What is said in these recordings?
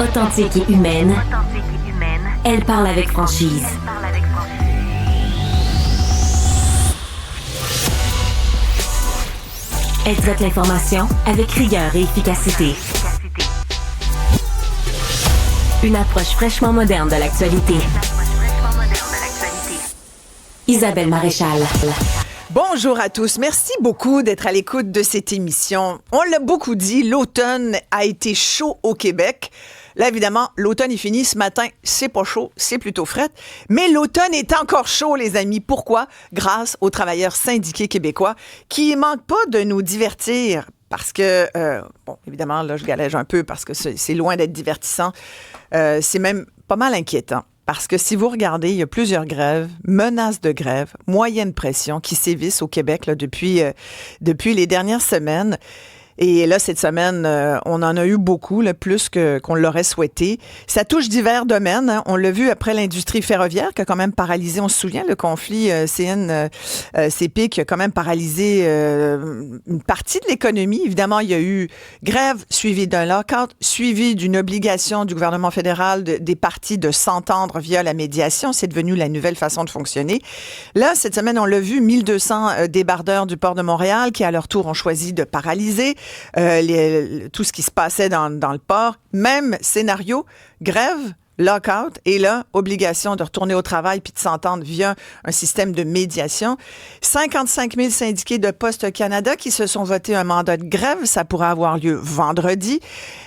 Authentique et humaine, elle parle avec franchise. Elle traite l'information avec rigueur et efficacité. Une approche fraîchement moderne de l'actualité. Isabelle Maréchal. Bonjour à tous. Merci beaucoup d'être à l'écoute de cette émission. On l'a beaucoup dit, l'automne a été chaud au Québec. Là, évidemment, l'automne est fini ce matin. C'est pas chaud, c'est plutôt fret. Mais l'automne est encore chaud, les amis. Pourquoi? Grâce aux travailleurs syndiqués québécois qui ne manquent pas de nous divertir. Parce que, bon, évidemment, là, je galège un peu parce que c'est loin d'être divertissant. C'est même pas mal inquiétant. Parce que si vous regardez, il y a plusieurs grèves, menaces de grève, moyenne pression qui sévissent au Québec là, depuis les dernières semaines. Et là, cette semaine, on en a eu beaucoup, là, plus qu'on l'aurait souhaité. Ça touche divers domaines. Hein. On l'a vu après l'industrie ferroviaire qui a quand même paralysé, on se souvient, le conflit CN-CP qui a quand même paralysé une partie de l'économie. Évidemment, il y a eu grève suivie d'un lockout, suivie d'une obligation du gouvernement fédéral des partis de s'entendre via la médiation. C'est devenu la nouvelle façon de fonctionner. Là, cette semaine, on l'a vu, 1200 débardeurs du port de Montréal qui, à leur tour, ont choisi de paralyser tout ce qui se passait dans le port. Même scénario, grève, lockout, et là, obligation de retourner au travail puis de s'entendre via un système de médiation. 55 000 syndiqués de Poste Canada qui se sont votés un mandat de grève. Ça pourrait avoir lieu vendredi.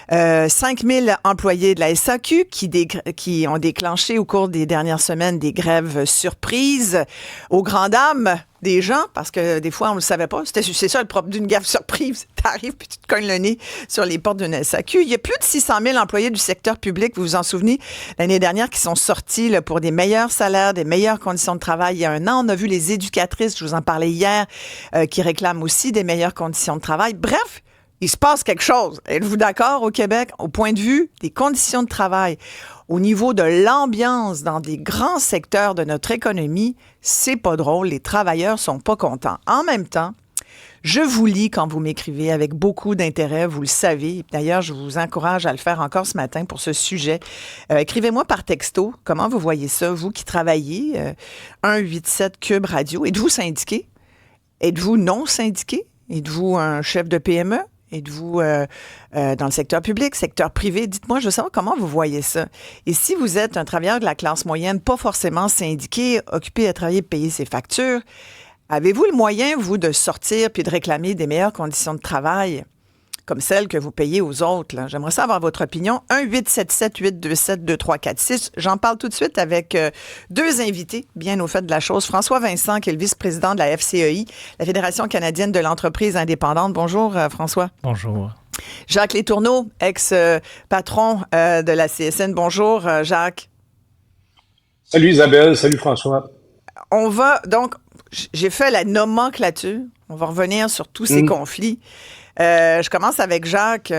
5 000 employés de la SAQ qui ont déclenché au cours des dernières semaines des grèves surprises aux grandes dames des gens, parce que des fois, on ne le savait pas. C'est ça le propre d'une grève surprise. T'arrives puis tu te cognes le nez sur les portes d'une SAQ. Il y a plus de 600 000 employés du secteur public, vous vous en souvenez, l'année dernière, qui sont sortis là, pour des meilleurs salaires, des meilleures conditions de travail. Il y a un an, on a vu les éducatrices, je vous en parlais hier, qui réclament aussi des meilleures conditions de travail. Bref, il se passe quelque chose. Êtes-vous d'accord au Québec, au point de vue des conditions de travail, au niveau de l'ambiance dans des grands secteurs de notre économie? C'est pas drôle. Les travailleurs sont pas contents. En même temps, je vous lis quand vous m'écrivez avec beaucoup d'intérêt, vous le savez. D'ailleurs, je vous encourage à le faire encore ce matin pour ce sujet. Écrivez-moi par texto. Comment vous voyez ça, vous qui travaillez? 187 Cube Radio. Êtes-vous syndiqué? Êtes-vous non syndiqué? Êtes-vous un chef de PME? Êtes-vous dans le secteur public, secteur privé? Dites-moi, je veux savoir comment vous voyez ça. Et si vous êtes un travailleur de la classe moyenne, pas forcément syndiqué, occupé à travailler et payer ses factures, avez-vous le moyen, vous, de sortir puis de réclamer des meilleures conditions de travail comme celles que vous payez aux autres, là? J'aimerais savoir votre opinion. 1-877-827-2346. J'en parle tout de suite avec deux invités bien au fait de la chose. François Vincent, qui est le vice-président de la FCEI, la Fédération canadienne de l'entreprise indépendante. Bonjour, François. Bonjour. Jacques Letourneau, ex-patron de la CSN. Bonjour, Jacques. Salut Isabelle, salut François. On va, donc, j'ai fait la nomenclature. On va revenir sur tous ces conflits. Je commence avec Jacques,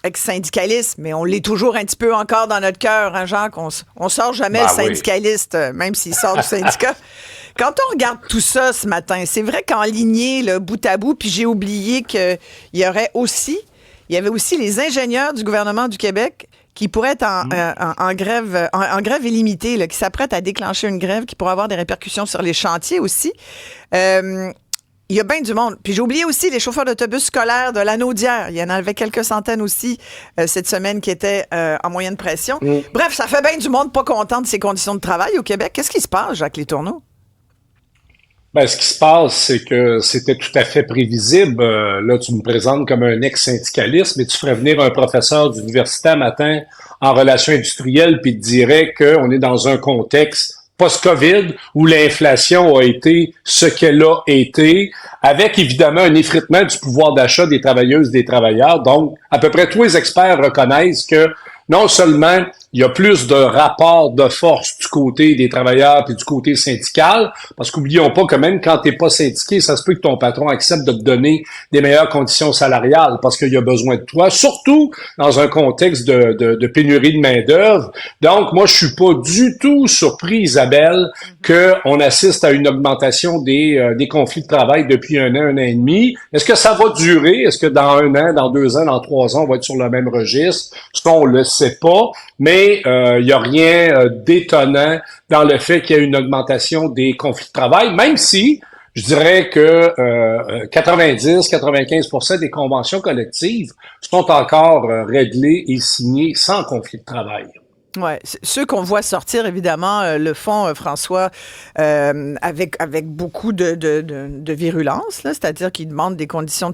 ex-syndicaliste, mais on l'est toujours un petit peu encore dans notre cœur, hein, Jacques? On sort jamais le syndicaliste, même s'il sort du syndicat. Quand on regarde tout ça ce matin, c'est vrai qu'en lignée, là, bout à bout, puis j'ai oublié qu'il y avait aussi les ingénieurs du gouvernement du Québec qui pourraient être en grève illimitée, là, qui s'apprêtent à déclencher une grève qui pourrait avoir des répercussions sur les chantiers aussi. Il y a bien du monde. Puis j'ai oublié aussi les chauffeurs d'autobus scolaires de l'Anaudière. Il y en avait quelques centaines aussi cette semaine qui étaient en moyenne pression. Bref, ça fait bien du monde pas content de ces conditions de travail au Québec. Qu'est-ce qui se passe, Jacques Letourneau? Ben, ce qui se passe, c'est que c'était tout à fait prévisible. Là, tu me présentes comme un ex-syndicaliste, mais tu ferais venir un professeur d'université un matin en relations industrielles puis te dirait qu'on est dans un contexte post-COVID, où l'inflation a été ce qu'elle a été, avec évidemment un effritement du pouvoir d'achat des travailleuses et des travailleurs. Donc, à peu près tous les experts reconnaissent que non seulement il y a plus de rapports de force du côté des travailleurs puis du côté syndical, parce qu'oublions pas que même quand t'es pas syndiqué, ça se peut que ton patron accepte de te donner des meilleures conditions salariales parce qu'il a besoin de toi, surtout dans un contexte de pénurie de main-d'œuvre. Donc, moi, je suis pas du tout surpris, Isabelle, qu'on assiste à une augmentation des conflits de travail depuis un an et demi. Est-ce que ça va durer? Est-ce que dans un an, dans 2 ans, dans 3 ans, on va être sur le même registre? Ça, on le sait pas, mais il y a rien d'étonnant dans le fait qu'il y a une augmentation des conflits de travail, même si je dirais que 90-95% des conventions collectives sont encore réglées et signées sans conflit de travail. Ouais, ceux qu'on voit sortir, évidemment, le font, François, avec beaucoup de virulence, là, c'est-à-dire qu'ils demandent des conditions,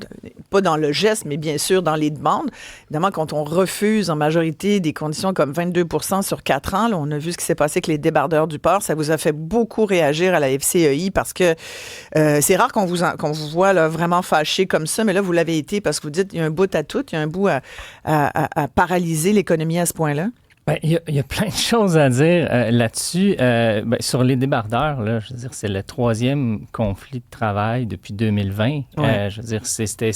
pas dans le geste, mais bien sûr dans les demandes. Évidemment, quand on refuse en majorité des conditions comme 22% sur 4 ans, là, on a vu ce qui s'est passé avec les débardeurs du port, ça vous a fait beaucoup réagir à la FCEI parce que c'est rare qu'on vous voit là, vraiment fâché comme ça, mais là, vous l'avez été parce que vous dites il y a un bout à tout, il y a un bout à paralyser l'économie à ce point-là. Ben, il y a plein de choses à dire là-dessus. Sur les débardeurs, là, je veux dire, c'est le 3e conflit de travail depuis 2020. Ouais. Je veux dire, c'était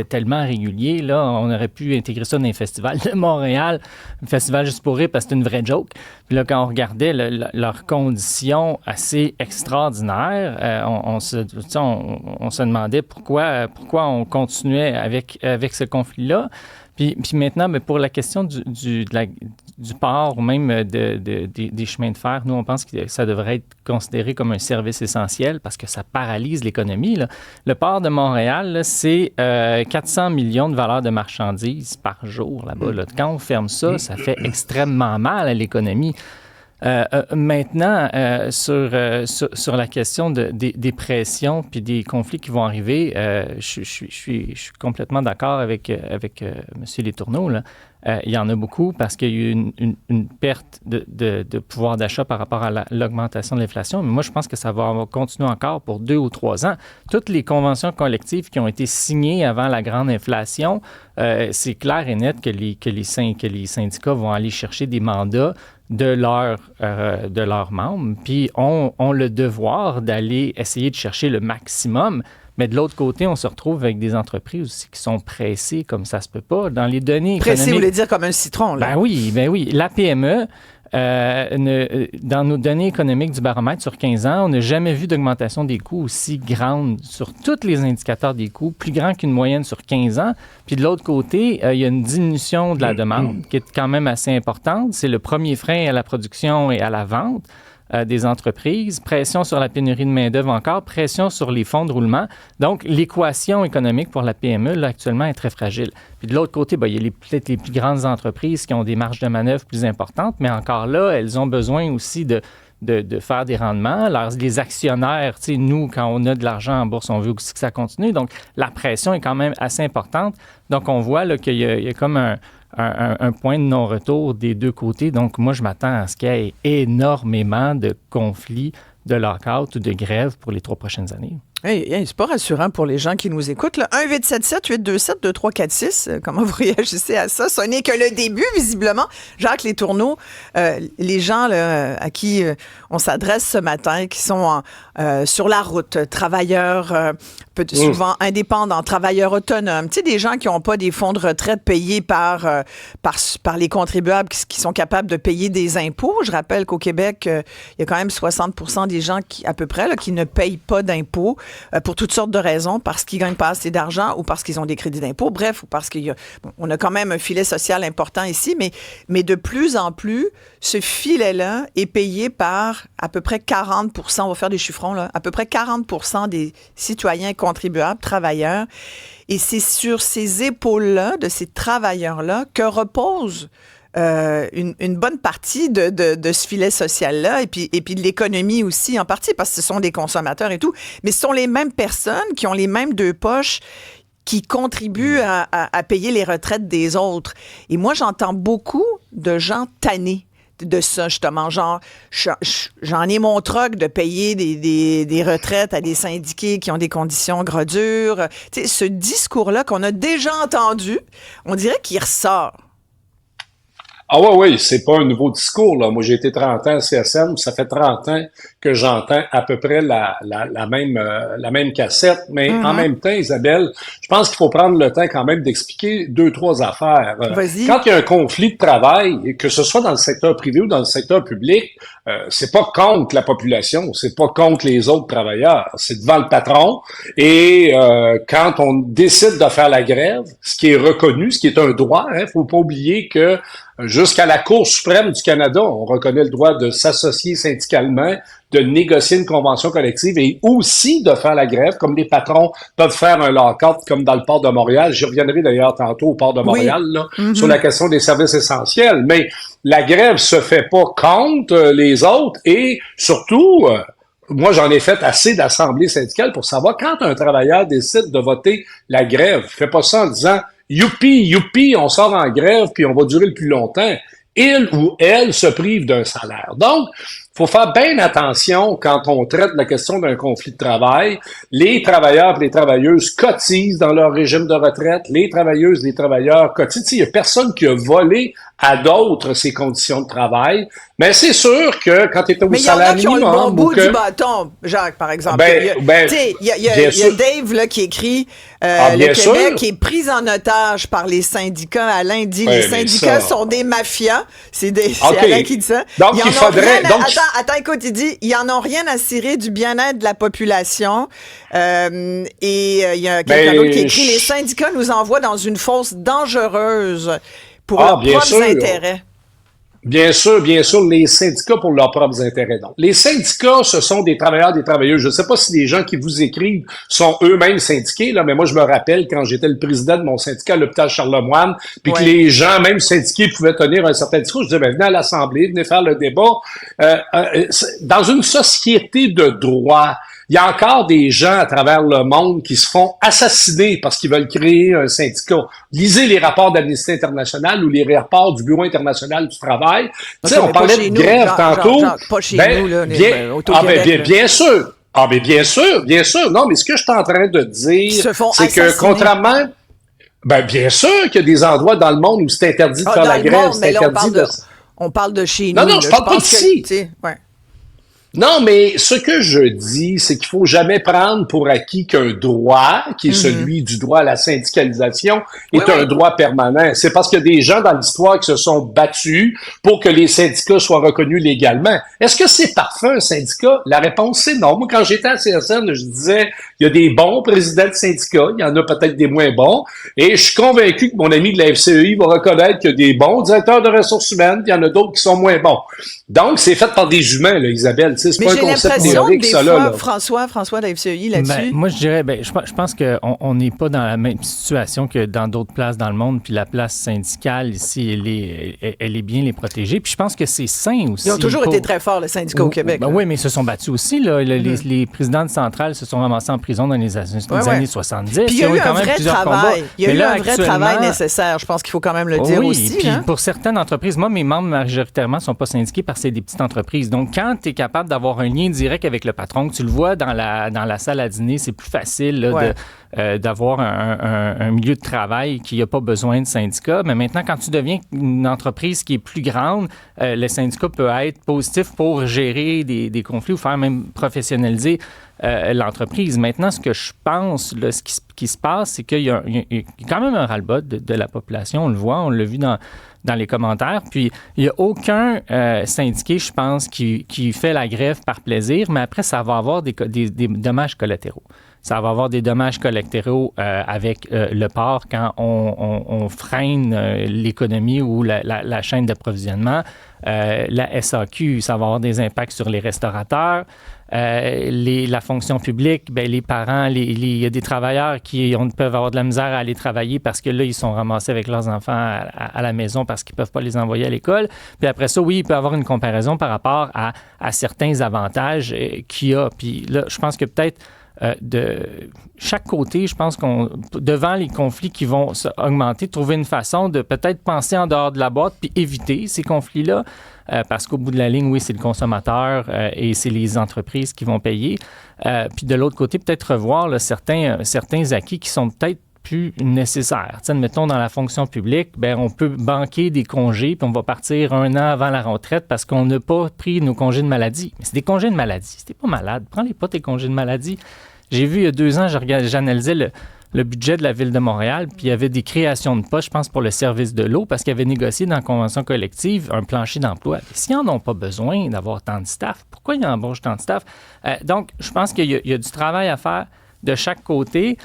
tellement régulier. Là, on aurait pu intégrer ça dans les festivals de Montréal, un festival juste pour rire parce que c'est une vraie joke. Puis là, quand on regardait leurs conditions assez extraordinaires, on se demandait pourquoi on continuait avec ce conflit-là. Puis maintenant, pour la question du port ou même des chemins de fer, nous, on pense que ça devrait être considéré comme un service essentiel parce que ça paralyse l'économie, là. Le port de Montréal, là, c'est 400 millions de valeur de marchandises par jour là-bas. Là. Quand on ferme ça, ça fait extrêmement mal à l'économie. Maintenant, sur la question des pressions puis des conflits qui vont arriver, je suis complètement d'accord avec M. Letourneau, là. Il y en a beaucoup parce qu'il y a eu une perte de pouvoir d'achat par rapport à l'augmentation de l'inflation. Mais moi, je pense que ça va continuer encore pour 2 ou 3 ans. Toutes les conventions collectives qui ont été signées avant la grande inflation, c'est clair et net que les syndicats vont aller chercher des mandats de leurs membres, puis ont le devoir d'aller essayer de chercher le maximum. Mais de l'autre côté, on se retrouve avec des entreprises aussi qui sont pressées comme ça se peut pas. Dans les données économiques... Pressé, vous voulez dire comme un citron, là? Ben oui. La PME, dans nos données économiques du baromètre sur 15 ans, on n'a jamais vu d'augmentation des coûts aussi grande sur tous les indicateurs des coûts, plus grand qu'une moyenne sur 15 ans. Puis de l'autre côté, il y a une diminution de la demande qui est quand même assez importante. C'est le premier frein à la production et à la vente des entreprises, pression sur la pénurie de main-d'œuvre encore, pression sur les fonds de roulement. Donc, l'équation économique pour la PME, là, actuellement, est très fragile. Puis de l'autre côté, il y a peut-être les plus grandes entreprises qui ont des marges de manœuvre plus importantes, mais encore là, elles ont besoin aussi de faire des rendements. Alors, les actionnaires, nous, quand on a de l'argent en bourse, on veut aussi que ça continue. Donc, la pression est quand même assez importante. Donc, on voit là, qu'il y a comme un point de non-retour des deux côtés. Donc, moi, je m'attends à ce qu'il y ait énormément de conflits, de lock-out ou de grève pour les 3 prochaines années. Hey, c'est pas rassurant pour les gens qui nous écoutent. 1-877-827-2346. Comment vous réagissez à ça? Ce n'est que le début, visiblement. Jacques Letourneau, les gens là, à qui on s'adresse ce matin, qui sont sur la route, travailleurs souvent indépendants, travailleurs autonomes, tu sais, des gens qui n'ont pas des fonds de retraite payés par les contribuables qui sont capables de payer des impôts. Je rappelle qu'au Québec, il y a quand même 60% des gens à peu près, là, qui ne payent pas d'impôts. Pour toutes sortes de raisons, parce qu'ils gagnent pas assez d'argent ou parce qu'ils ont des crédits d'impôt, bref, ou parce on a quand même un filet social important ici, mais de plus en plus, ce filet-là est payé par à peu près 40%, on va faire des chiffrons, là, à peu près 40% des citoyens contribuables, travailleurs, et c'est sur ces épaules-là, de ces travailleurs-là, que repose une bonne partie de ce filet social-là et puis de l'économie aussi en partie parce que ce sont des consommateurs et tout. Mais ce sont les mêmes personnes qui ont les mêmes 2 poches qui contribuent à payer les retraites des autres. Et moi, j'entends beaucoup de gens tannés de ça, justement. Genre, j'en ai mon troc de payer des retraites à des syndiqués qui ont des conditions gros dures. Tu sais, ce discours-là qu'on a déjà entendu, on dirait qu'il ressort. Ah ouais, oui, c'est pas un nouveau discours, là. Moi, j'ai été 30 ans à CSM, ça fait 30 ans que j'entends à peu près la même cassette. Mais en même temps, Isabelle, je pense qu'il faut prendre le temps quand même d'expliquer 2, 3 affaires. Vas-y. Quand il y a un conflit de travail, que ce soit dans le secteur privé ou dans le secteur public, c'est pas contre la population, c'est pas contre les autres travailleurs, c'est devant le patron. Et quand on décide de faire la grève, ce qui est reconnu, ce qui est un droit, faut pas oublier que jusqu'à la Cour suprême du Canada, on reconnaît le droit de s'associer syndicalement, de négocier une convention collective et aussi de faire la grève, comme les patrons peuvent faire un lock-out, comme dans le port de Montréal. J'y reviendrai d'ailleurs tantôt au port de Montréal, là, sur la question des services essentiels. Mais la grève se fait pas contre les autres et surtout... moi, j'en ai fait assez d'assemblées syndicales pour savoir quand un travailleur décide de voter la grève, fait pas ça en disant youpi, youpi, on sort en grève puis on va durer le plus longtemps. Il ou elle se prive d'un salaire. Donc, faut faire bien attention quand on traite la question d'un conflit de travail. Les travailleurs et les travailleuses cotisent dans leur régime de retraite. Les travailleuses et les travailleurs cotisent. Il n'y a personne qui a volé à d'autres ces conditions de travail. Mais c'est sûr que quand tu es au salaire minimum... Mais il y en a qui ont le bon bout du bâton, Jacques, par exemple. Il y a Dave là, qui écrit le Québec qui est pris en otage par les syndicats. Alain dit les syndicats sont des mafias. C'est Alain qui dit ça. Donc, il faudrait... Attends, écoute, il dit ils en ont rien à cirer du bien-être de la population. Et il y a quelqu'un d'autre qui écrit les syndicats nous envoient dans une fosse dangereuse pour leurs propres intérêts. Bien sûr, les syndicats pour leurs propres intérêts. Donc, les syndicats, ce sont des travailleurs, des travailleuses. Je ne sais pas si les gens qui vous écrivent sont eux-mêmes syndiqués, là, mais moi, je me rappelle quand j'étais le président de mon syndicat à l'hôpital Charlemagne, puis que les gens, même syndiqués, pouvaient tenir un certain discours. Je disais, venez à l'Assemblée, venez faire le débat. Dans une société de droit, il y a encore des gens à travers le monde qui se font assassiner parce qu'ils veulent créer un syndicat. Lisez les rapports d'Amnesty International ou les rapports du Bureau international du travail. Tu sais, on parlait de grève tantôt. Pas chez nous, là. Bien sûr. Ah, mais bien sûr. Non, mais ce que je suis en train de dire, c'est que contrairement... bien sûr qu'il y a des endroits dans le monde où c'est interdit de faire la grève. C'est interdit on parle de chez nous. Non, je parle pas d'ici. Non, mais ce que je dis, c'est qu'il faut jamais prendre pour acquis qu'un droit, qui est celui du droit à la syndicalisation, est un droit permanent. C'est parce qu'il y a des gens dans l'histoire qui se sont battus pour que les syndicats soient reconnus légalement. Est-ce que c'est parfait, un syndicat? La réponse, c'est non. Moi, quand j'étais à CSN, je disais, il y a des bons présidents de syndicats, il y en a peut-être des moins bons, et je suis convaincu que mon ami de la FCEI va reconnaître qu'il y a des bons directeurs de ressources humaines, puis il y en a d'autres qui sont moins bons. Donc, c'est fait par des humains, là, Isabelle. C'est pas un concept théorique, ça, là. François de la FCEI, là-dessus. Moi, je dirais, je pense qu'on n'est pas dans la même situation que dans d'autres places dans le monde, puis la place syndicale, ici, elle est bien les protéger. Puis je pense que c'est sain aussi. Ils ont toujours été très forts, le syndicat au Québec. Oui, mais ils se sont battus aussi. Là. Les présidents de centrale se sont ramassés en prison dans les années 70. Puis il y a eu un vrai travail. Il y a eu un vrai travail nécessaire. Je pense qu'il faut quand même le dire aussi. Puis pour certaines entreprises, moi, mes membres majoritairement ne sont pas syndiqués parce que c'est des petites entreprises. Donc, quand tu es capable d'avoir un lien direct avec le patron, que tu le vois dans la salle à dîner, c'est plus facile là, d'avoir un milieu de travail qui n'a pas besoin de syndicat. Mais maintenant, quand tu deviens une entreprise qui est plus grande, le syndicat peut être positif pour gérer des conflits ou faire même professionnaliser l'entreprise. Maintenant, ce que je pense, là, ce qui se passe, c'est qu'il y a quand même un ras-le-bas de la population. On le voit, on l'a vu dans les commentaires. Puis, il n'y a aucun syndiqué, je pense, qui fait la grève par plaisir, mais après, ça va avoir des dommages collatéraux. Ça va avoir des dommages collatéraux avec le port quand on freine l'économie ou la chaîne d'approvisionnement. La SAQ, ça va avoir des impacts sur les restaurateurs. La fonction publique, les parents, il y a des travailleurs qui peuvent avoir de la misère à aller travailler parce que là, ils sont ramassés avec leurs enfants à la maison parce qu'ils ne peuvent pas les envoyer à l'école. Puis après ça, oui, il peut y avoir une comparaison par rapport à certains avantages qu'il y a. Puis là, je pense que peut-être de chaque côté, je pense devant les conflits qui vont augmenter, trouver une façon de peut-être penser en dehors de la boîte puis éviter ces conflits-là. Parce qu'au bout de la ligne, oui, c'est le consommateur et c'est les entreprises qui vont payer. Puis de l'autre côté, peut-être revoir là, certains acquis qui sont peut-être plus nécessaire. T'sais, admettons, dans la fonction publique, ben on peut banquer des congés, puis on va partir 1 an avant la retraite parce qu'on n'a pas pris nos congés de maladie. Mais c'est des congés de maladie. Si t'es pas malade, prends-les pas tes congés de maladie. J'ai vu il y a 2 ans, j'analysais le budget de la Ville de Montréal, puis il y avait des créations de postes, je pense, pour le service de l'eau, parce qu'ils avaient négocié dans la convention collective un plancher d'emploi. S'ils n'en ont pas besoin d'avoir tant de staff, pourquoi ils embauchent tant de staff? Donc, je pense qu'il y a du travail à faire de chaque côté.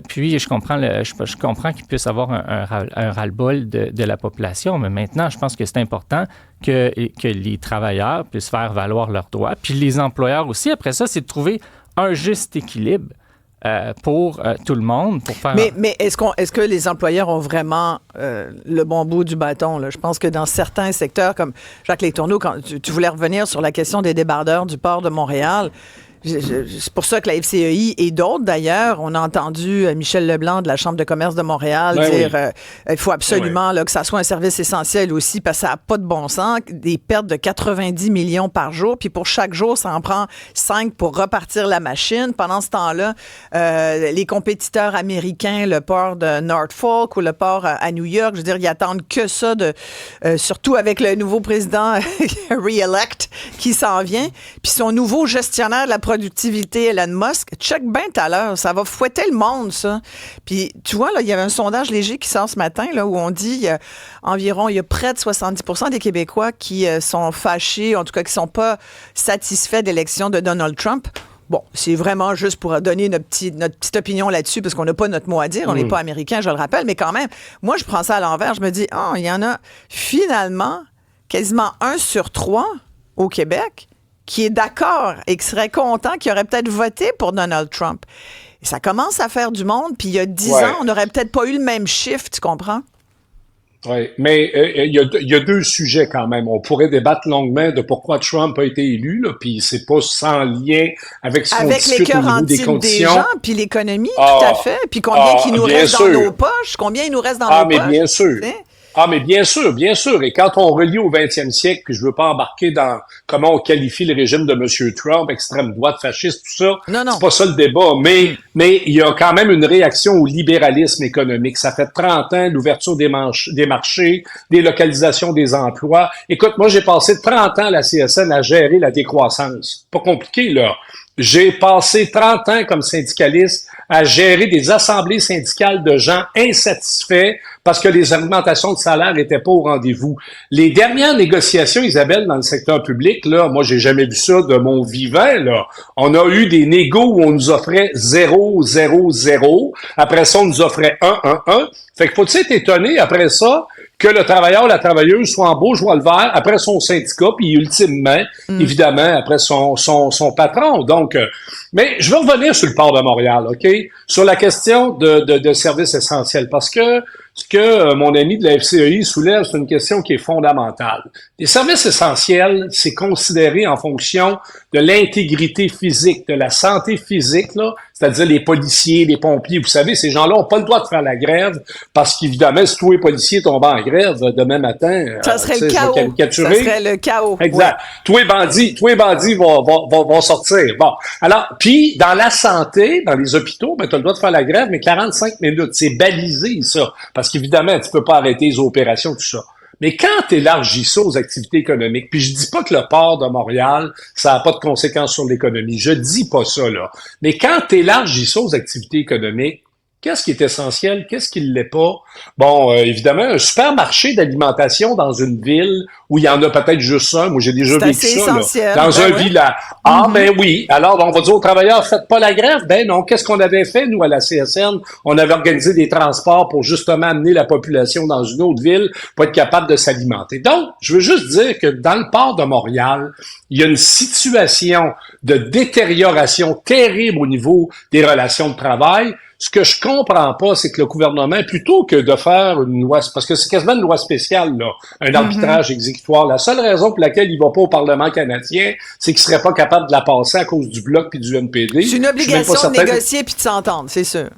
Puis, je comprends qu'il puisse avoir un ras-le-bol de la population, mais maintenant, je pense que c'est important que les travailleurs puissent faire valoir leurs droits. Puis les employeurs aussi. Après ça, c'est de trouver un juste équilibre pour tout le monde. Pour faire mais est-ce que les employeurs ont vraiment le bon bout du bâton? Là? Je pense que dans certains secteurs, comme Jacques Letourneau, quand tu voulais revenir sur la question des débardeurs du port de Montréal, c'est pour ça que la FCEI et d'autres, d'ailleurs, on a entendu Michel Leblanc de la Chambre de commerce de Montréal dire il faut absolument là, que ça soit un service essentiel aussi parce que ça n'a pas de bon sens. Des pertes de 90 millions par jour. Puis pour chaque jour, ça en prend 5 pour repartir la machine. Pendant ce temps-là, les compétiteurs américains, le port de Norfolk ou le port à New York, je veux dire, ils attendent que ça, surtout avec le nouveau président re-elect qui s'en vient. Puis son nouveau gestionnaire de la productivité, Elon Musk, check bien tout à l'heure, ça va fouetter le monde, ça. Puis, tu vois, là, il y avait un sondage léger qui sort ce matin, là, où on dit il y a près de 70% des Québécois qui sont fâchés, en tout cas, qui sont pas satisfaits de l'élection de Donald Trump. Bon, c'est vraiment juste pour donner notre petite opinion là-dessus, parce qu'on n'a pas notre mot à dire, on n'est pas américain, je le rappelle, mais quand même, moi, je prends ça à l'envers, je me dis, il y en a finalement quasiment 1 sur 3 au Québec qui est d'accord et qui serait content, qui aurait peut-être voté pour Donald Trump. Et ça commence à faire du monde, puis il y a 10 ans, on n'aurait peut-être pas eu le même chiffre, tu comprends? Oui, mais il y a 2 sujets quand même. On pourrait débattre longuement de pourquoi Trump a été élu, là, puis c'est pas sans lien avec ce qu'on discute au niveau des conditions. Des gens, puis l'économie, tout à fait. Puis combien il nous reste dans nos poches? Combien il nous reste dans nos poches? Ah, mais bien sûr. Mais bien sûr. Et quand on relie au 20e siècle, puis je veux pas embarquer dans comment on qualifie le régime de M. Trump, extrême droite, fasciste, tout ça. Non. C'est pas ça le débat. Mais il y a quand même une réaction au libéralisme économique. Ça fait 30 ans, l'ouverture des marchés, des localisations des emplois. Écoute, moi, j'ai passé 30 ans à la CSN à gérer la décroissance. Pas compliqué, là. J'ai passé 30 ans comme syndicaliste à gérer des assemblées syndicales de gens insatisfaits parce que les augmentations de salaire n'étaient pas au rendez-vous. Les dernières négociations, Isabelle, dans le secteur public, là, moi, j'ai jamais vu ça de mon vivant, là. On a eu des négos où on nous offrait 0, 0, 0. Après ça, on nous offrait 1, 1, 1. Fait que faut-il être étonné après ça que le travailleur ou la travailleuse soit en beau joie le vert après son syndicat, puis ultimement, évidemment, après son patron. Donc, mais je veux revenir sur le port de Montréal, OK? Sur la question de services essentiels, parce que ce que mon ami de la FCEI soulève, c'est une question qui est fondamentale. Les services essentiels, c'est considéré en fonction de l'intégrité physique, de la santé physique, là, c'est-à-dire les policiers, les pompiers. Vous savez, ces gens-là n'ont pas le droit de faire la grève parce qu'évidemment, si tous les policiers tombent en grève demain matin, ça serait le chaos. Ça serait le chaos. Exact. Ouais. Tous les bandits vont sortir. Bon. Alors, puis, dans la santé, dans les hôpitaux, tu as le droit de faire la grève, mais 45 minutes. C'est balisé, ça. Parce qu'évidemment, tu peux pas arrêter les opérations, tout ça. Mais quand tu élargis ça aux activités économiques, puis je dis pas que le port de Montréal, ça n'a pas de conséquences sur l'économie, je dis pas ça, là. Mais quand tu élargis ça aux activités économiques, qu'est-ce qui est essentiel? Qu'est-ce qui ne l'est pas? Bon, évidemment, un supermarché d'alimentation dans une ville où il y en a peut-être juste un. Moi, j'ai déjà vécu ça, là, dans un village. Ben oui. Alors, on va dire aux travailleurs, faites pas la grève. Ben non. Qu'est-ce qu'on avait fait, nous, à la CSN? On avait organisé des transports pour justement amener la population dans une autre ville pour être capable de s'alimenter. Donc, je veux juste dire que dans le port de Montréal, il y a une situation de détérioration terrible au niveau des relations de travail. Ce que je comprends pas, c'est que le gouvernement, plutôt que de faire une loi, parce que c'est quasiment une loi spéciale, là, un arbitrage exécutoire, la seule raison pour laquelle il va pas au Parlement canadien, c'est qu'il serait pas capable de la passer à cause du Bloc puis du NPD. C'est une obligation de négocier puis de s'entendre, c'est sûr.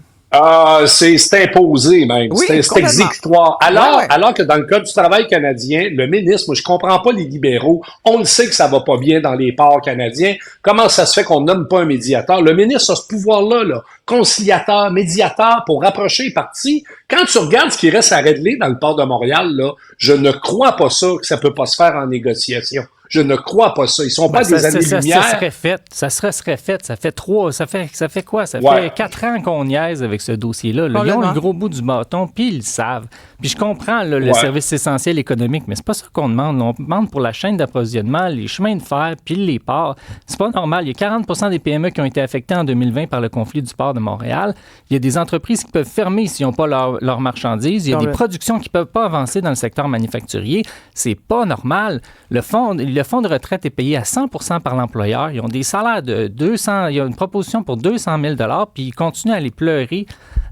C'est imposé même. Oui, c'est complètement. exécutoire. Ouais. Alors que dans le cas du travail canadien, le ministre, moi je comprends pas les libéraux, on le sait que ça va pas bien dans les ports canadiens. Comment ça se fait qu'on nomme pas un médiateur? Le ministre a ce pouvoir-là, là, conciliateur, médiateur, pour rapprocher les partis. Quand tu regardes ce qui reste à régler dans le port de Montréal, là, je ne crois pas ça que ça peut pas se faire en négociation. Je ne crois pas ça. Ils sont pas des années-lumière. Ça serait fait. Ça serait fait. Ça fait quoi? Ça Ouais. fait 4 ans qu'on niaise avec ce dossier-là. Là. Ils ont le gros bout du bâton, puis ils le savent. Puis je comprends là, le service essentiel économique, mais c'est pas ça qu'on demande. On demande pour la chaîne d'approvisionnement, les chemins de fer, puis les ports. C'est pas normal. Il y a 40% des PME qui ont été affectés en 2020 par le conflit du port de Montréal. Il y a des entreprises qui peuvent fermer s'ils n'ont pas leur marchandises. Il y a des productions qui peuvent pas avancer dans le secteur manufacturier. C'est pas normal. Le fonds de retraite est payé à 100% par l'employeur. Ils ont des salaires de 200... Il y a une proposition pour 200 000 $ puis ils continuent à les pleurer.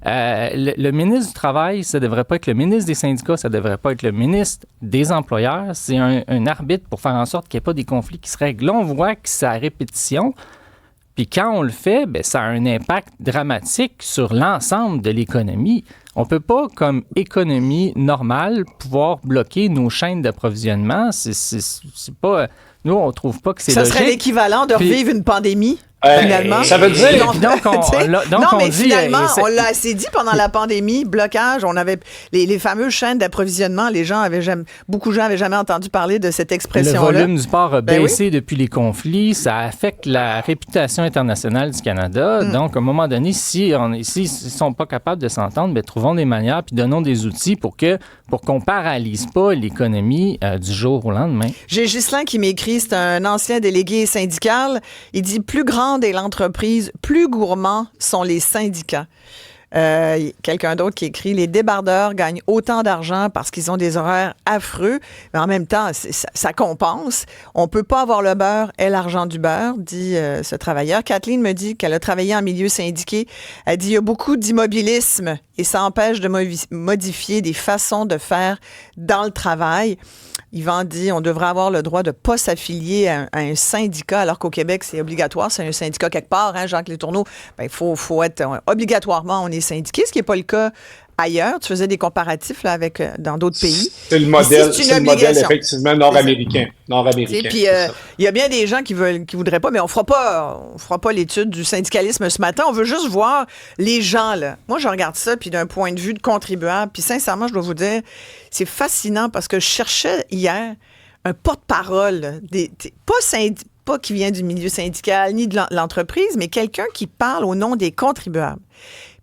Le ministre du Travail, ça ne devrait pas être le ministre des syndicats, ça ne devrait pas être le ministre des employeurs. C'est un arbitre pour faire en sorte qu'il n'y ait pas des conflits qui se règlent. Là, on voit que c'est à répétition. Puis quand on le fait, bien, ça a un impact dramatique sur l'ensemble de l'économie. On ne peut pas, comme économie normale, pouvoir bloquer nos chaînes d'approvisionnement. C'est pas... Nous, on ne trouve pas que c'est logique. Ça serait l'équivalent de revivre une pandémie, finalement. Ça veut dire... Finalement, on l'a assez dit pendant la pandémie, blocage, on avait les fameuses chaînes d'approvisionnement, beaucoup de gens n'avaient jamais entendu parler de cette expression-là. Le volume du port a baissé depuis les conflits, ça affecte la réputation internationale du Canada. Donc, à un moment donné, s'ils ne sont pas capables de s'entendre, bien, trouvons des manières puis donnons des outils pour qu'on ne paralyse pas l'économie du jour au lendemain. J'ai Ghislain qui m'écrit, c'est un ancien délégué syndical. Il dit « Plus grande est l'entreprise, plus gourmands sont les syndicats. » Quelqu'un d'autre qui écrit « Les débardeurs gagnent autant d'argent parce qu'ils ont des horaires affreux, mais en même temps, ça compense. On ne peut pas avoir le beurre et l'argent du beurre, dit ce travailleur. » Kathleen me dit qu'elle a travaillé en milieu syndiqué. Elle dit « Il y a beaucoup d'immobilisme et ça empêche de modifier des façons de faire dans le travail. » Yvan dit on devrait avoir le droit de ne pas s'affilier à un syndicat, alors qu'au Québec, c'est obligatoire. C'est un syndicat quelque part, hein, Jacques Letourneau. Il faut être obligatoirement, on est syndiqué, ce qui n'est pas le cas ailleurs. Tu faisais des comparatifs là, dans d'autres pays. C'est le modèle, ici, c'est le modèle effectivement nord-américain. Puis il y a bien des gens qui voudraient pas, mais on fera pas l'étude du syndicalisme ce matin. On veut juste voir les gens là. Moi, je regarde ça, puis d'un point de vue de contribuable. Puis sincèrement, je dois vous dire, c'est fascinant parce que je cherchais hier un porte-parole, pas qui vient du milieu syndical ni de l'entreprise, mais quelqu'un qui parle au nom des contribuables.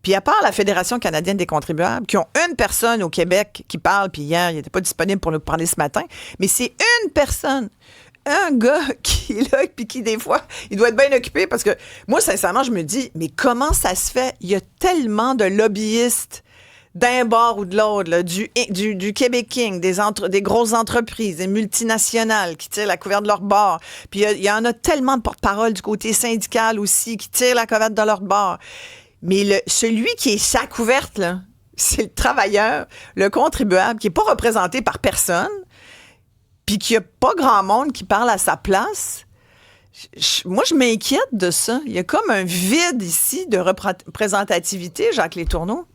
Puis à part la Fédération canadienne des contribuables, qui ont une personne au Québec qui parle, puis hier, il n'était pas disponible pour nous parler ce matin, mais c'est une personne, un gars qui est là, puis qui, des fois, il doit être bien occupé, parce que moi, sincèrement, je me dis, mais comment ça se fait? Il y a tellement de lobbyistes d'un bord ou de l'autre, là, du Québec King, des grosses entreprises, des multinationales qui tirent la couverte de leur bord. Puis il y en a tellement de porte-parole du côté syndical aussi qui tirent la couverte de leur bord. Mais celui qui est sa couverte, là, c'est le travailleur, le contribuable, qui n'est pas représenté par personne, puis qu'il n'y a pas grand monde qui parle à sa place. Moi, je m'inquiète de ça. Il y a comme un vide ici de représentativité, Jacques Letourneau.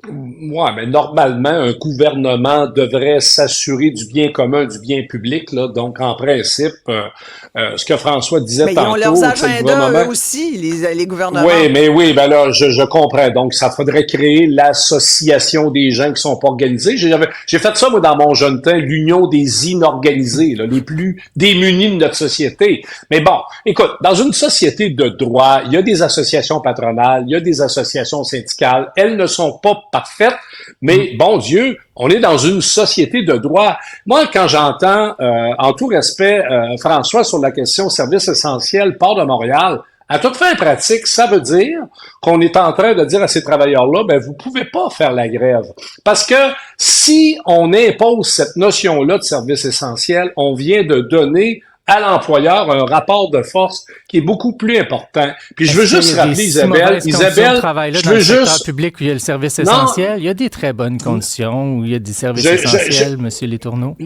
Oui, mais normalement, un gouvernement devrait s'assurer du bien commun, du bien public. Là. Donc, en principe, ce que François disait tantôt... Mais ils ont leurs agendas, eux aussi, les gouvernements. Oui, ben là, je comprends. Donc, ça faudrait créer l'association des gens qui sont pas organisés. J'ai fait ça, moi, dans mon jeune temps, l'union des inorganisés, là, les plus démunis de notre société. Mais bon, écoute, dans une société de droit, il y a des associations patronales, il y a des associations syndicales. Elles ne sont pas parfaite, mais bon Dieu, on est dans une société de droit. Moi, quand j'entends, en tout respect, François, sur la question service essentiel, Port de Montréal, à toute fin pratique, ça veut dire qu'on est en train de dire à ces travailleurs-là, ben vous pouvez pas faire la grève. Parce que si on impose cette notion-là de service essentiel, on vient de donner à l'employeur un rapport de force qui est beaucoup plus important. Puis je veux juste rappeler, Isabelle, je veux juste... secteur public où il y a le service essentiel, il y a des très bonnes conditions où il y a des services essentiels, M. Letourneau.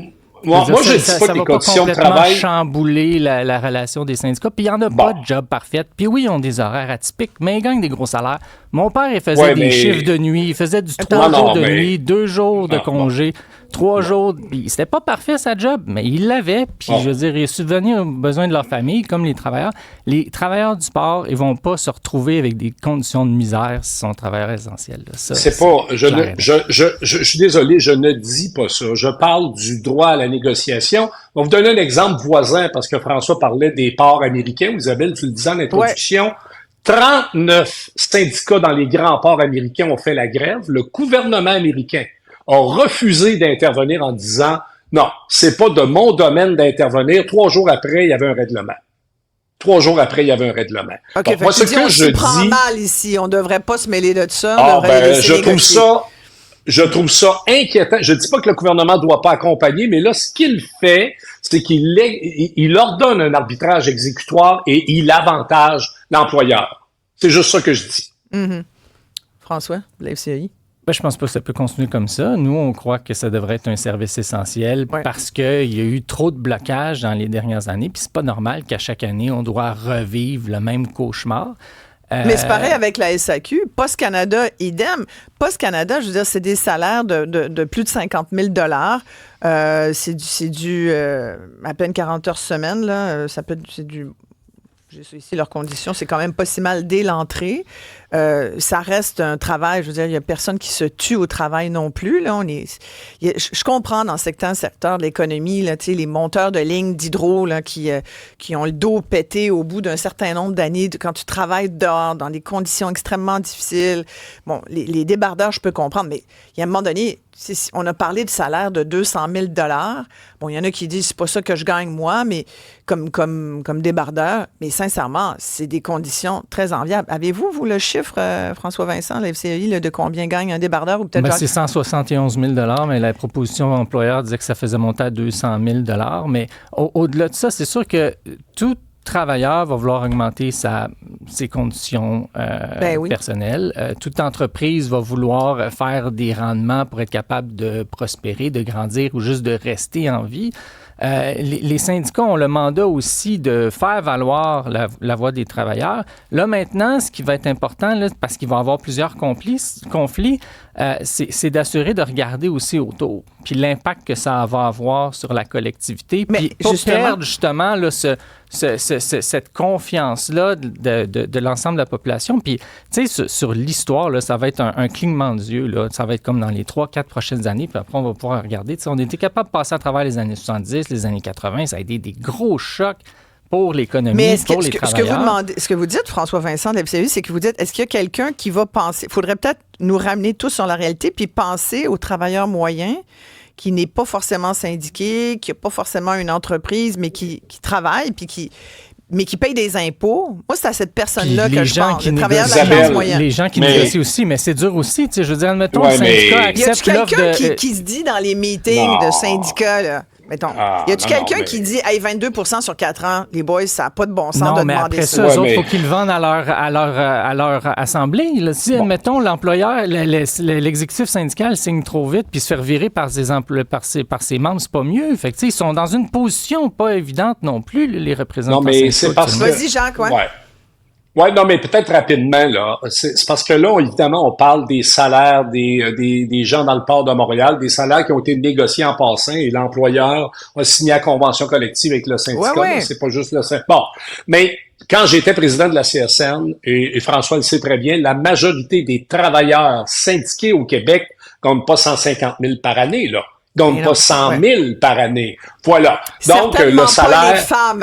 moi, je dis pas que les conditions de travail... chambouler la relation des syndicats. Puis il n'y en a pas de job parfaite. Puis oui, ils ont des horaires atypiques, mais ils gagnent des gros salaires. Mon père, il faisait des chiffres de nuit. Il faisait du 3 jours de nuit, 2 jours de congé, 3 jours. Puis c'était pas parfait, sa job, mais il l'avait. Puis je veux dire, il subvenait aux besoins de leur famille, comme les travailleurs. Les travailleurs du sport, ils vont pas se retrouver avec des conditions de misère s'ils sont travailleurs essentiels. Là. Ça, c'est pas... Je suis désolé, je ne dis pas ça. Je parle du droit à la négociation. On va vous donner un exemple voisin, parce que François parlait des ports américains. Isabelle, tu le disais en introduction. Ouais. 39 syndicats dans les grands ports américains ont fait la grève. Le gouvernement américain a refusé d'intervenir en disant « Non, c'est pas de mon domaine d'intervenir. » 3 jours après, il y avait un règlement. 3 jours après, il y avait un règlement. OK, bon, moi, ce que je prend mal ici. On devrait pas se mêler de ça. Je trouve ça inquiétant. Je dis pas que le gouvernement doit pas accompagner, mais là, ce qu'il fait, c'est qu'il ordonne un arbitrage exécutoire et il avantage l'employeur. C'est juste ça que je dis. Mm-hmm. François, la FCI? Ben, je pense pas que ça peut continuer comme ça. Nous, on croit que ça devrait être un service essentiel parce qu'il y a eu trop de blocages dans les dernières années. Puis c'est pas normal qu'à chaque année, on doit revivre le même cauchemar. Mais c'est pareil avec la SAQ. Post Canada, idem. Post Canada, je veux dire, c'est des salaires de plus de 50 000 $. C'est du à peine 40 heures semaine. Là. C'est du... J'ai ici leurs conditions. C'est quand même pas si mal dès l'entrée. Ça reste un travail. Je veux dire, il n'y a personne qui se tue au travail non plus. Là, je comprends dans certains secteurs de l'économie, là, les monteurs de lignes d'hydro là, qui ont le dos pété au bout d'un certain nombre d'années quand tu travailles dehors, dans des conditions extrêmement difficiles. Bon, les débardeurs, je peux comprendre, mais il y a un moment donné, on a parlé de salaire de 200 000 $. Bon, il y en a qui disent c'est pas ça que je gagne moi, mais comme débardeur. Mais sincèrement, c'est des conditions très enviables. Avez-vous, vous, le chiffre, François Vincent, la FCI, là, de combien gagne un débardeur? Ou peut-être c'est 171 000 $, mais la proposition employeur disait que ça faisait monter à 200 000 $. Mais au-delà de ça, c'est sûr que tout travailleur va vouloir augmenter ses conditions personnelles. Toute entreprise va vouloir faire des rendements pour être capable de prospérer, de grandir ou juste de rester en vie. Les syndicats ont le mandat aussi de faire valoir la voix des travailleurs. Là, maintenant, ce qui va être important, là, parce qu'il va y avoir plusieurs conflits, c'est d'assurer de regarder aussi autour, puis l'impact que ça va avoir sur la collectivité, puis pas perdre justement là, cette confiance-là de l'ensemble de la population. Puis, tu sais, sur l'histoire, là, ça va être un clignement d'yeux. Là. Ça va être comme dans les 3-4 prochaines années, puis après, on va pouvoir regarder. Tu sais, on était capable de passer à travers les années 70, les années 80. Ça a été des gros chocs pour l'économie, pour les travailleurs. Ce que vous dites, François Vincent de la FCI, c'est que vous dites, est-ce qu'il y a quelqu'un qui va penser... Il faudrait peut-être nous ramener tous sur la réalité, puis penser aux travailleurs moyens qui n'est pas forcément syndiqué, qui n'a pas forcément une entreprise, mais qui travaille, puis mais qui paye des impôts. Moi, c'est à cette personne-là que je pense, le travailleur de la classe moyenne. Les gens qui négocient aussi, mais c'est dur aussi. Tu sais, je veux dire, admettons, le syndicat accepte l'offre de... Y a-tu quelqu'un qui se dit dans les meetings de syndicats, là, mettons, y a-tu quelqu'un qui dit hey, 22 % sur 4 ans, les boys, ça n'a pas de bon sens de demander ça? Non, mais après ça, eux autres, il faut qu'ils le vendent à leur assemblée. Là. Si, admettons, l'employeur, l'exécutif syndical signe trop vite puis se faire virer par ses membres, c'est pas mieux. Fait que, ils sont dans une position pas évidente non plus, les représentants. Non, mais c'est parce que... Vas-y, Jacques, ouais. Oui, non, mais peut-être rapidement, là. C'est parce que là, évidemment, on parle des salaires des gens dans le port de Montréal, des salaires qui ont été négociés en passant et l'employeur a signé la convention collective avec le syndicat. Ouais. C'est pas juste le syndicat. Bon. Mais quand j'étais président de la CSN, et François le sait très bien, la majorité des travailleurs syndiqués au Québec gagnent pas 150 000 par année, là. Donc, pas 100 000 par année. Voilà. Donc, le salaire...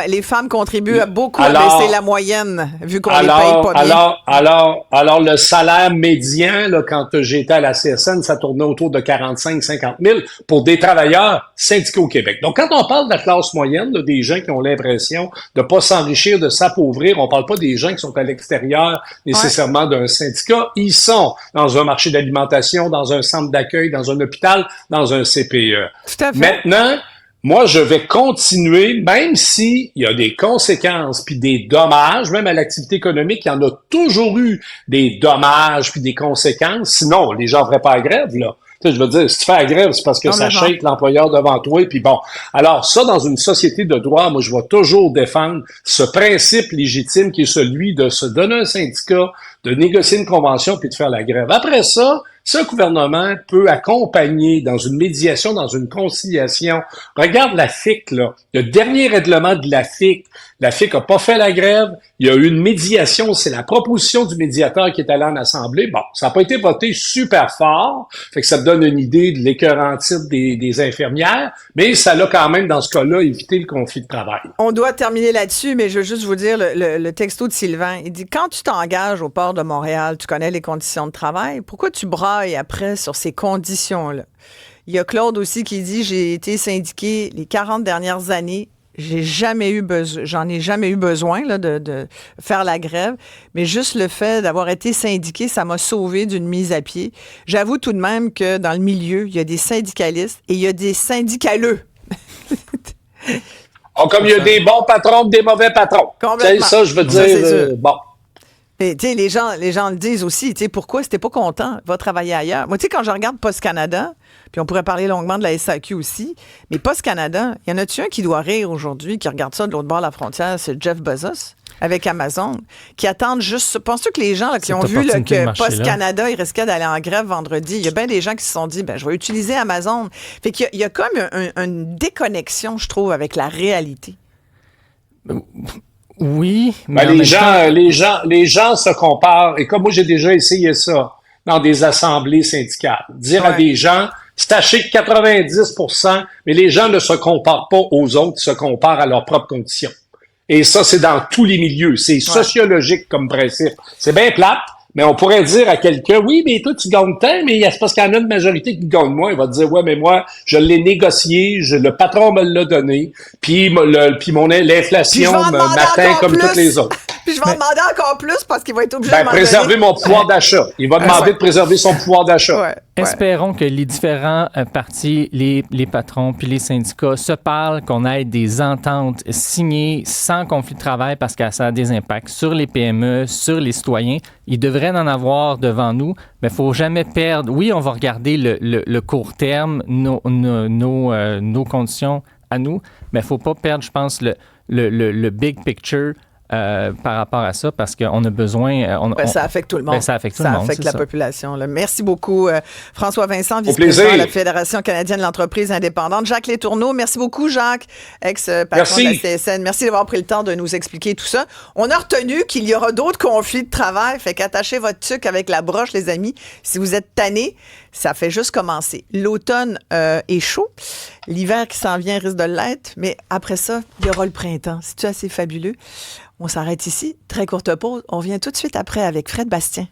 Les femmes contribuent beaucoup à baisser la moyenne, vu qu'on les paye pas bien. Alors, le salaire médian, là, quand j'étais à la CSN, ça tournait autour de 45-50 000 pour des travailleurs syndiqués au Québec. Donc, quand on parle de la classe moyenne, là, des gens qui ont l'impression de pas s'enrichir, de s'appauvrir, on parle pas des gens qui sont à l'extérieur nécessairement d'un syndicat. Ils sont dans un marché d'alimentation, dans un centre d'accueil, dans un hôpital, dans un CPE. Tout à fait. Maintenant, moi, je vais continuer, même s'il y a des conséquences puis des dommages, même à l'activité économique, il y en a toujours eu des dommages puis des conséquences. Sinon, les gens ne feraient pas la grève, là. Tu sais, je veux dire, si tu fais la grève, c'est parce que ça shake l'employeur devant toi, puis bon. Alors ça, dans une société de droit, moi, je vais toujours défendre ce principe légitime qui est celui de se donner un syndicat, de négocier une convention, puis de faire la grève. Après ça, si un gouvernement peut accompagner dans une médiation, dans une conciliation, regarde la FIC, là, le dernier règlement de la FIC n'a pas fait la grève, il y a eu une médiation, c'est la proposition du médiateur qui est allée en Assemblée. Bon, ça n'a pas été voté super fort, fait que ça te donne une idée de l'écœurant titre des infirmières, mais ça l'a quand même, dans ce cas-là, évité le conflit de travail. On doit terminer là-dessus, mais je veux juste vous dire le texto de Sylvain. Il dit, quand tu t'engages au port de Montréal, tu connais les conditions de travail, pourquoi tu brailles après sur ces conditions-là? Il y a Claude aussi qui dit, j'ai été syndiqué les 40 dernières années, j'en ai jamais eu besoin là, de faire la grève, mais juste le fait d'avoir été syndiqué, ça m'a sauvé d'une mise à pied. J'avoue tout de même que dans le milieu, il y a des syndicalistes et il y a des syndicaleux. Comme il y a des bons patrons et des mauvais patrons. Complètement. Ça, je veux dire, bon. Et tu sais, les gens le disent aussi, tu sais, pourquoi si t'es pas content, va travailler ailleurs. Moi, tu sais, quand je regarde Post Canada, puis on pourrait parler longuement de la SAQ aussi, mais Post Canada, il y en a-tu un qui doit rire aujourd'hui, qui regarde ça de l'autre bord de la frontière, c'est Jeff Bezos, avec Amazon, qui attendent juste... Penses-tu que les gens là, qui ont vu là, que Post Canada, ils risquaient d'aller en grève vendredi, il y a bien des gens qui se sont dit, je vais utiliser Amazon. Fait qu'il y a comme une déconnexion, je trouve, avec la réalité. Oui, mais les gens se comparent, et comme moi j'ai déjà essayé ça dans des assemblées syndicales, dire à des gens, sachez que 90%, mais les gens ne se comparent pas aux autres, ils se comparent à leurs propres conditions. Et ça, c'est dans tous les milieux, c'est sociologique comme principe. C'est bien plate, mais on pourrait dire à quelqu'un, oui, mais toi, tu gagnes tant, mais c'est parce qu'il y en a une majorité qui gagne moins. Il va te dire, ouais, mais moi, je l'ai négocié, le patron me l'a donné, puis l'inflation m'atteint comme toutes les autres. Puis je vais en demander encore plus parce qu'il va être obligé de m'en préserver donner. mon pouvoir d'achat. Il va demander de préserver son pouvoir d'achat. Espérons que les différents partis, les patrons puis les syndicats se parlent, qu'on ait des ententes signées sans conflit de travail parce que ça a des impacts sur les PME, sur les citoyens. Il devrait en avoir devant nous, mais il ne faut jamais perdre. Oui, on va regarder le court terme, nos conditions à nous, mais il ne faut pas perdre, je pense, le big picture par rapport à ça, parce qu'on a besoin... ça affecte tout le monde. Ça affecte tout le monde, affecte la population. Là. Merci beaucoup, François Vincent, vice-président de la Fédération canadienne de l'entreprise indépendante. Jacques Letourneau, merci beaucoup, Jacques, ex-patron de la CSN. Merci d'avoir pris le temps de nous expliquer tout ça. On a retenu qu'il y aura d'autres conflits de travail, fait qu'attachez votre tuque avec la broche, les amis. Si vous êtes tannés, ça fait juste commencer. L'automne est chaud. L'hiver qui s'en vient risque de l'être, mais après ça, il y aura le printemps. C'est-tu assez fabuleux? On s'arrête ici. Très courte pause. On revient tout de suite après avec Fred Bastien.